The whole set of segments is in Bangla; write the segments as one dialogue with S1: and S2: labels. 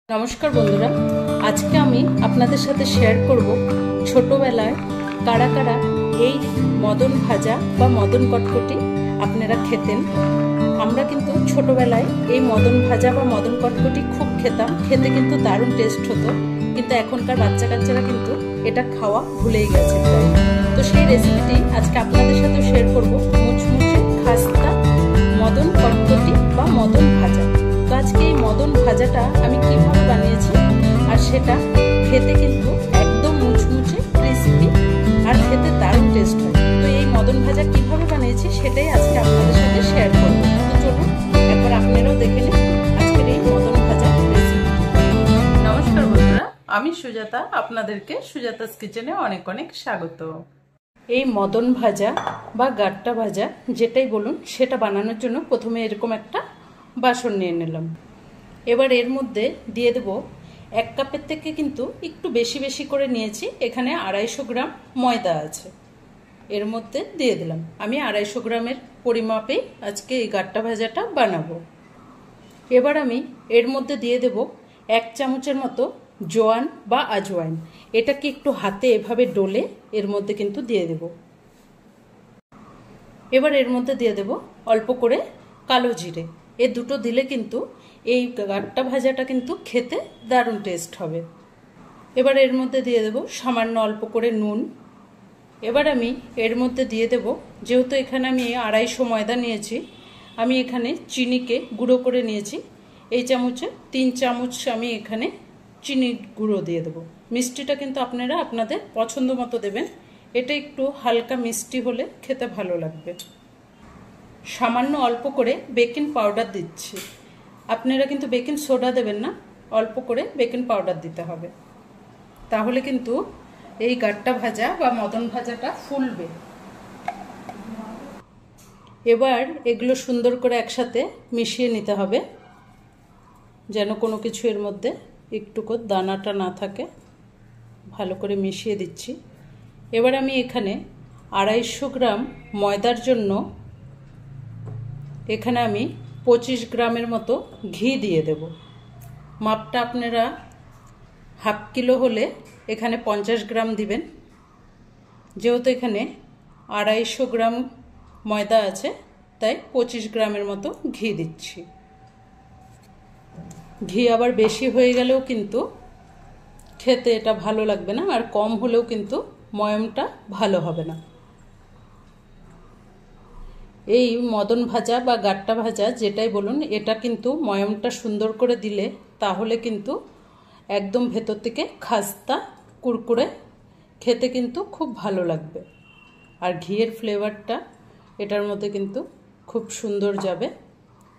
S1: নমস্কার বন্ধুরা, আজকে আমি আপনাদের সাথে শেয়ার করব ছোটবেলায় কারা কারা এই মদন ভাজা বা মদন কটকটি আপনারা খেতেন। আমরা কিন্তু ছোটবেলায় এই মদন ভাজা বা মদন কটকটি খুব খেতাম, খেতে কিন্তু দারুণ টেস্ট হতো। কিন্তু এখনকার বাচ্চা কাচ্চারা কিন্তু এটা খাওয়া ভুলেই গেছে প্রায়। তো সেই রেসিপিটি আজকে আপনাদের সাথে শেয়ার করব, মুচমুচে খাস্তা মদন কটকটি বা মদন ভাজা। তো আজকে এই মদন ভাজাটা আমি কিভাবে বানিয়েছি আর সেটা খেতে কিন্তু একদম মুচমুচে ক্রিস্পি আর খেতে দারুণ টেস্ট হয়। তো এই মদন ভাজা কিভাবে বানিয়েছি সেটাই আজকে আপনাদের সাথে শেয়ার করব। তো চলুন একবার আপনারাও দেখে নিন আজকের এই মদন ভাজা রেসিপি। নমস্কার বন্ধুরা, আমি সুজাতা, আপনাদেরকে সুজাতাস কিচেনে অনেক অনেক স্বাগত। এই মদন ভাজা বা গাট্টা ভাজা যেটাই বলুন সেটা বানানোর জন্য প্রথমে এরকম একটা বাসন নিয়ে নিলাম। এবার এর মধ্যে দিয়ে দেব 1 কাপের থেকে কিন্তু একটু বেশি বেশি করে নিয়েছি, এখানে 250 গ্রাম ময়দা আছে, এর মধ্যে দিয়ে দিলাম। আমি 250 গ্রামের পরিমাপে আজকে এই গাট্টা ভাজাটা বানাবো। এবার আমি এর মধ্যে দিয়ে দেব 1 চামচের মতো জোয়ান বা আজওয়াইন, এটাকে একটু হাতে এভাবে ডলে এর মধ্যে কিন্তু দিয়ে দেব। এবার এর মধ্যে দিয়ে দেব অল্প করে কালো জিরে, এই দুটো দিলে কিন্তু এই গাট্টা ভাজাটা কিন্তু খেতে দারুণ টেস্ট হবে। এবার এর মধ্যে দিয়ে দেব সামান্য অল্প করে নুন। এবার আমি এর মধ্যে দিয়ে দেব, যেহেতু এখানে আমি 250 ময়দা নিয়েছি, আমি এখানে চিনিকে গুঁড়ো করে নিয়েছি। এই চামচে 3 চামচ আমি এখানে চিনি গুঁড়ো দিয়ে দেব। মিষ্টিটা কিন্তু আপনারা আপনাদের পছন্দ মতো দেবেন, এটা একটু হালকা মিষ্টি হলে খেতে ভালো লাগবে। সামান্য অল্প করে বেকিং পাউডার দিচ্ছি, আপনারা কিন্তু বেকিং সোডা দেবেন না, অল্প করে বেকিং পাউডার দিতে হবে, তাহলে কিন্তু এই গাট্টা ভাজা বা মদন ভাজাটা ফুলবে। এবার এগুলো সুন্দর করে একসাথে মিশিয়ে নিতে হবে, যেন কোনো কিছু এর মধ্যে একটুকু দানাটা না থাকে। ভালো করে মিশিয়ে দিচ্ছি। এবার আমি এখানে 250 গ্রাম ময়দার জন্য এখানে আমি 25 গ্রামের মতো ঘি দিয়ে দেব। মাপটা আপনারা হাফ কিলো হলে এখানে 50 গ্রাম দিবেন, যেহেতু এখানে 250 গ্রাম ময়দা আছে তাই 25 গ্রামের মতো ঘি দিচ্ছি। ঘি আবার বেশি হয়ে গেলেও কিন্তু খেতে এটা ভালো লাগবে না, আর কম হলেও কিন্তু ময়মটা ভালো হবে না। এই মদন ভাজা বা গাট্টা ভাজা যেটাই বলুন, এটা কিন্তু ময়মটা সুন্দর করে দিলে তাহলে কিন্তু একদম ভেতর থেকে খাস্তা কুরকুরে খেতে কিন্তু খুব ভালো লাগবে, আর ঘিয়ের ফ্লেভারটা এটার মধ্যে কিন্তু খুব সুন্দর যাবে।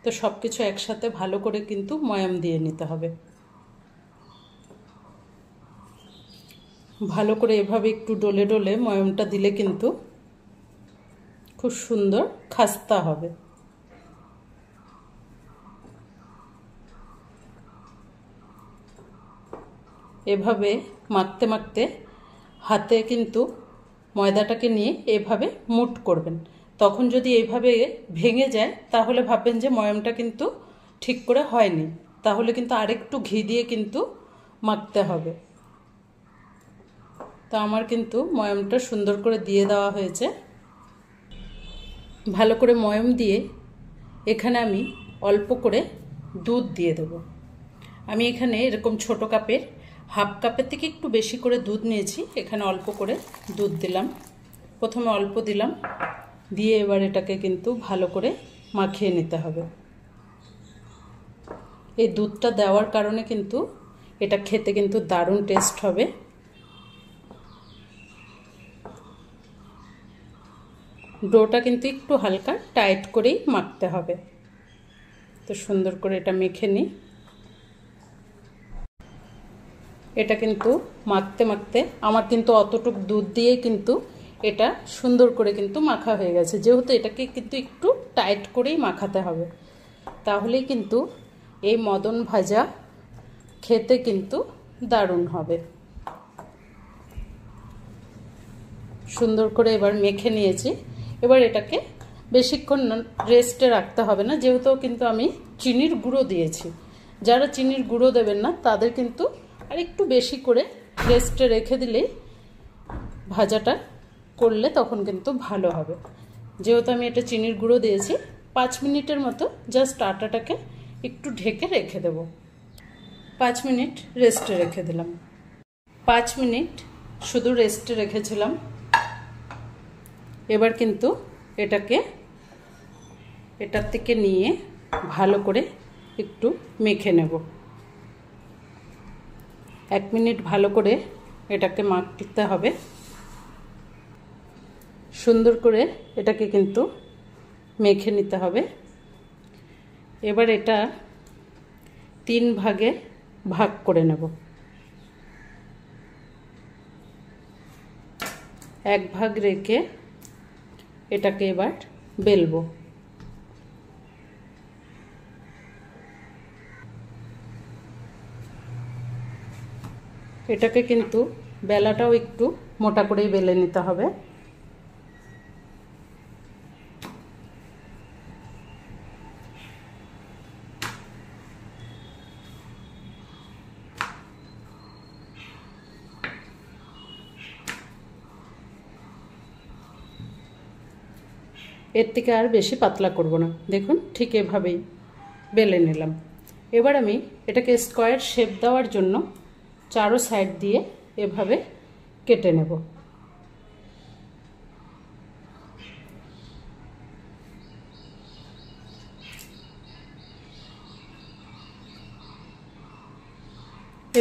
S1: তো সব কিছু একসাথে ভালো করে কিন্তু ময়ম দিয়ে নিতে হবে। ভালো করে এভাবে একটু ডলে ডলে ময়মটা দিলে কিন্তু খুব সুন্দর খাস্তা হবে। এভাবে মাখতে মাখতে হাতে কিন্তু ময়দাটাকে নিয়ে এভাবে মুট করবেন। তখন যদি এইভাবে ভেঙে যায় তাহলে ভাববেন যে ময়মটা কিন্তু ঠিক করে হয়নি, তাহলে কিন্তু আরেকটু ঘি দিয়ে কিন্তু মাখতে হবে। তো আমার কিন্তু ময়মটা সুন্দর করে দিয়ে দেওয়া হয়েছে। ভালো করে ময়ম দিয়ে এখানে আমি অল্প করে দুধ দিয়ে দেব। আমি এখানে এরকম ছোট কাপের হাফ কাপের থেকে একটু বেশি করে দুধ নিয়েছি, এখানে অল্প করে দুধ দিলাম। প্রথমে অল্প দিলাম, দিয়ে এবার এটাকে কিন্তু ভালো করে মাখিয়ে নিতে হবে। এই দুধটা দেওয়ার কারণে কিন্তু এটা খেতে কিন্তু দারুণ টেস্ট হবে। ডোটা কিন্তু একটু হালকা টাইট করেই মাখতে হবে। তো সুন্দর করে এটা মেখে নিই। এটা কিন্তু মাখতে মাখতে আমার কিন্তু অতটুক দুধ দিয়ে কিন্তু এটা সুন্দর করে কিন্তু মাখা হয়ে গেছে। যেহেতু এটাকে কিন্তু একটু টাইট করেই মাখাতে হবে, তাহলেই কিন্তু এই মদন ভাজা খেতে কিন্তু দারুণ হবে। সুন্দর করে এবার মেখে নিয়েছি। এবার এটাকে বেশিক্ষণ রেস্টে রাখতে হবে না, যেহেতু কিন্তু আমি চিনির গুঁড়ো দিয়েছি, যারা চিনির গুঁড়ো দেবেন না তাদের কিন্তু আর একটু বেশি করে রেস্টে রেখে দিলেই ভাজাটা করলে তখন কিন্তু ভালো হবে। যেহেতু আমি এটা চিনির গুঁড়ো দিয়েছি, 5 মিনিটের মতো জাস্ট আটাটাকে একটু ঢেকে রেখে দেব। 5 মিনিট রেস্টে রেখে দিলাম। 5 মিনিট শুধু রেস্টে রেখেছিলাম। এবার কিন্তু এটার থেকে নিয়ে ভালো করে একটু মেখে নেব। 1 মিনিট ভালো করে এটাকে মাখতে হবে। সুন্দর করে এটাকে কিন্তু মেখে নিতে হবে। এবার এটা 3 ভাগে ভাগ করে নেব। 1 ভাগ রেখে এটাকে এবার বেলবো। এটাকে কিন্তু বেলাটাও একটু মোটা করেই বেলে নিতে হবে। এর থেকে আর বেশি পাতলা করব না। দেখুন ঠিক এভাবেই বেলে নিলাম। এবার আমি এটাকে স্কোয়ার শেপ দেওয়ার জন্য চারো সাইড দিয়ে এভাবে কেটে নেব।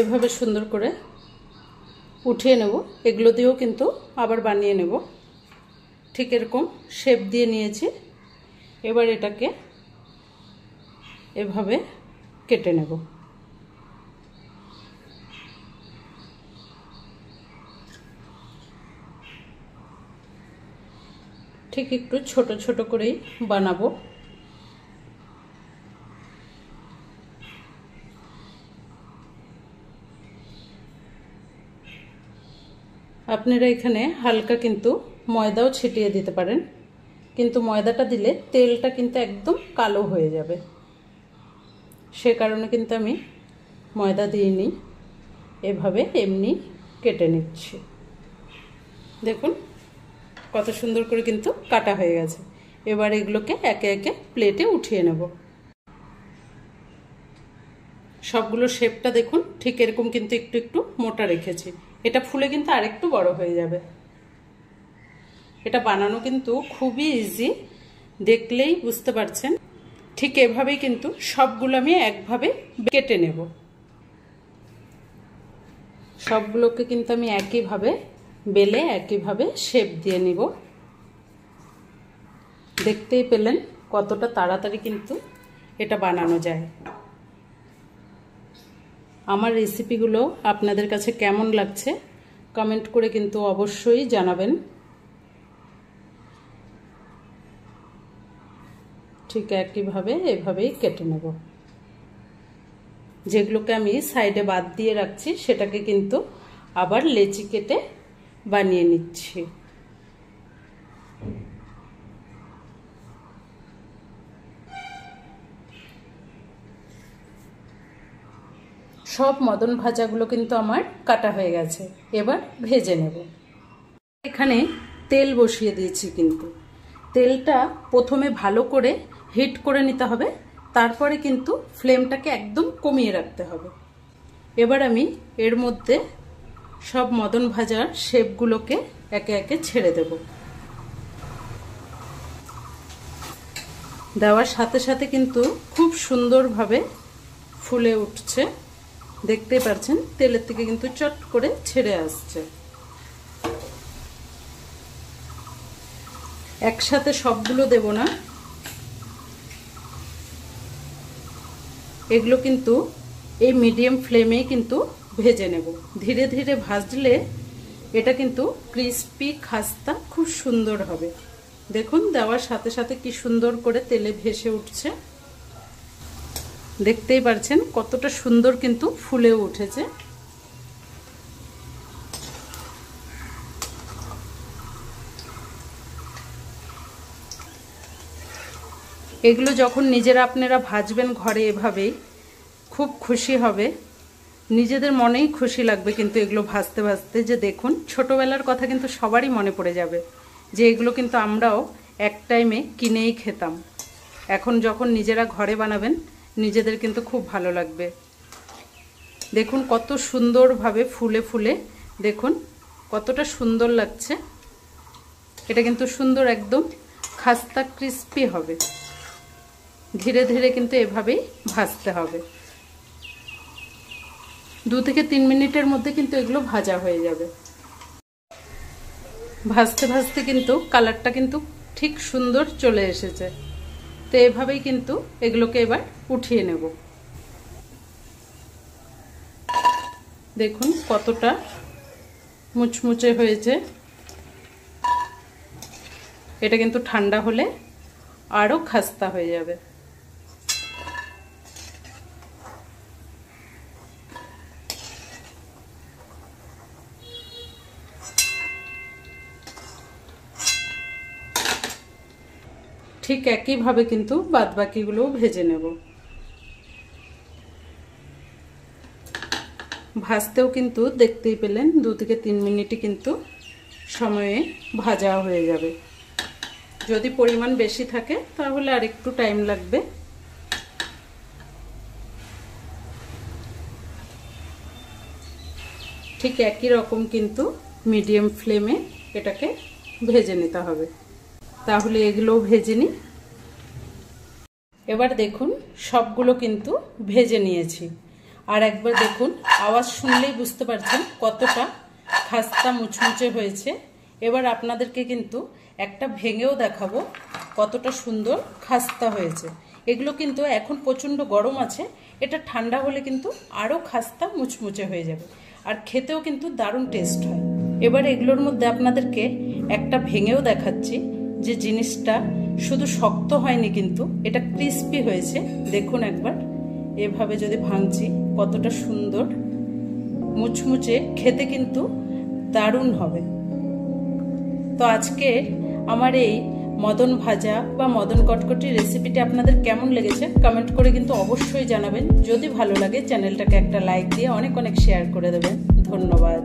S1: এভাবে সুন্দর করে উঠিয়ে নেব। এগুলো দিয়েও কিন্তু আবার বানিয়ে নেব। ঠিক এরকম শেপ দিয়ে নিয়েছি। এবার এটাকে এভাবে কেটে নেব। ঠিক একটু ছোট ছোট করেই বানাবো। আপনারা এখানে হালকা কিন্তু ময়দাও ছিটিয়ে দিতে পারেন, কিন্তু ময়দাটা দিলে তেলটা কিন্তু একদম কালো হয়ে যাবে। সে কারণে কিন্তু আমি ময়দা দিইনি, এভাবে এমনি কেটে নিচ্ছি। দেখুন কত সুন্দর করে কিন্তু কাটা হয়ে গেছে। এবার এগুলোকে একে একে প্লেটে উঠিয়ে নেব। সবগুলো শেপটা দেখুন ঠিক এরকম কিন্তু একটু একটু মোটা রেখেছি। এটা ফুলে কিন্তু আরেকটু বড় হয়ে যাবে। এটা বানানো কিন্তু খুবই ইজি, দেখলেই বুঝতে পারছেন। ঠিক এভাবেই কিন্তু সবগুলো আমি একভাবে কেটে নেব। সবগুলোকে কিন্তু আমি একইভাবে বেলে একইভাবে শেপ দিয়ে নিব। দেখতেই পেলেন কতটা তাড়াতাড়ি কিন্তু এটা বানানো যায়। আমার রেসিপিগুলো আপনাদের কাছে কেমন লাগছে কমেন্ট করে কিন্তু অবশ্যই জানাবেন। ঠিক একইভাবে এভাবেই কেটে নেব। যেগুলোকে আমি সাইডে বাদ দিয়ে রাখছি সেটাকে কিন্তু আবার লেচি কেটে বানিয়ে নিচ্ছি। সব মদন ভাজাগুলো কিন্তু আমার কাটা হয়ে গেছে। এবার ভেজে নেব। এখানে তেল বসিয়ে দিয়েছি, কিন্তু তেলটা প্রথমে ভালো করে হিট করে নিতে হবে, তারপরে কিন্তু ফ্লেমটাকে একদম কমিয়ে রাখতে হবে। এবার আমি এর মধ্যে সব মদন ভাজার শেপগুলোকে একে একে ছেড়ে দেব। দেওয়ার সাথে সাথে কিন্তু খুব সুন্দরভাবে ফুলে উঠছে। দেখতেই পাচ্ছেন তেলের থেকে কিন্তু চট করে ছেড়ে আসছে। একসাথে সবগুলো দেব না, এগুলো কিন্তু এই মিডিয়াম ফ্লেমেই কিন্তু ভেজে নেব। ধীরে ধীরে ভাজলে এটা কিন্তু ক্রিস্পি খাস্তা খুব সুন্দর হবে। দেখুন দেওয়ার সাথে সাথে কি সুন্দর করে তেলে ভেসে উঠছে। দেখতেই পাচ্ছেন কতটা সুন্দর কিন্তু ফুলে উঠেছে। এগুলো যখন নিজেরা আপনারা ভাজবেন ঘরে এভাবেই, খুব খুশি হবে, নিজেদের মনেই খুশি লাগবে কিন্তু এগুলো ভাজতে ভাজতে, যে দেখুন ছোটোবেলার কথা কিন্তু সবারই মনে পড়ে যাবে, যে এগুলো কিন্তু আমরাও এক টাইমে কিনেই খেতাম। এখন যখন নিজেরা ঘরে বানাবেন নিজেদের কিন্তু খুব ভালো লাগবে। দেখুন কত সুন্দরভাবে ফুলে ফুলে, দেখুন কতটা সুন্দর লাগছে। এটা কিন্তু সুন্দর একদম খাস্তা ক্রিস্পি হবে। ধীরে ধীরে কিন্তু এভাবেই ভাজতে হবে। 2 থেকে 3 মিনিটের মধ্যে কিন্তু এগুলো ভাজা হয়ে যাবে। ভাজতে ভাজতে কিন্তু কালারটা কিন্তু ঠিক সুন্দর চলে এসেছে। তো এভাবেই কিন্তু এগুলোকে এবার উঠিয়ে নেব। দেখুন কতটা মুচমুচে হয়েছে। এটা কিন্তু ঠান্ডা হলে আরো খাস্তা হয়ে যাবে। ঠিক একইভাবে কিন্তু বাদবাকিগুলোও ভেজে নেব। ভাজতেও কিন্তু দেখতেই পেলেন 2 থেকে 3 মিনিটই কিন্তু সময়ে ভাজা হয়ে যাবে। যদি পরিমাণ বেশি থাকে তাহলে আর একটু টাইম লাগবে। ঠিক একই রকম কিন্তু মিডিয়াম ফ্লেমে এটাকে ভেজে নিতে হবে। তাহলে এগুলোও ভেজে নিই। এবার দেখুন সবগুলো কিন্তু ভেজে নিয়েছি। আর একবার দেখুন, আওয়াজ শুনলেই বুঝতে পারছেন কতটা খাস্তা মুচমুচে হয়েছে। এবার আপনাদেরকে কিন্তু একটা ভেঙেও দেখাবো কতটা সুন্দর খাস্তা হয়েছে। এগুলো কিন্তু এখন প্রচণ্ড গরম আছে, এটা ঠান্ডা হলে কিন্তু আরও খাস্তা মুচমুচে হয়ে যাবে, আর খেতেও কিন্তু দারুণ টেস্ট হয়। এবার এগুলোর মধ্যে আপনাদেরকে একটা ভেঙেও দেখাচ্ছি যে জিনিসটা শুধু শক্ত হয়নি, কিন্তু এটা ক্রিস্পি হয়েছে। দেখুন একবার এভাবে যদি ভাঙছি কতটা সুন্দর মুচমুচে, খেতে কিন্তু দারুণ হবে। তো আজকে আমার এই মদন ভাজা বা মদন কটকটি রেসিপিটি আপনাদের কেমন লেগেছে কমেন্ট করে কিন্তু অবশ্যই জানাবেন। যদি ভালো লাগে চ্যানেলটাকে একটা লাইক দিয়ে অনেক অনেক শেয়ার করে দেবেন। ধন্যবাদ।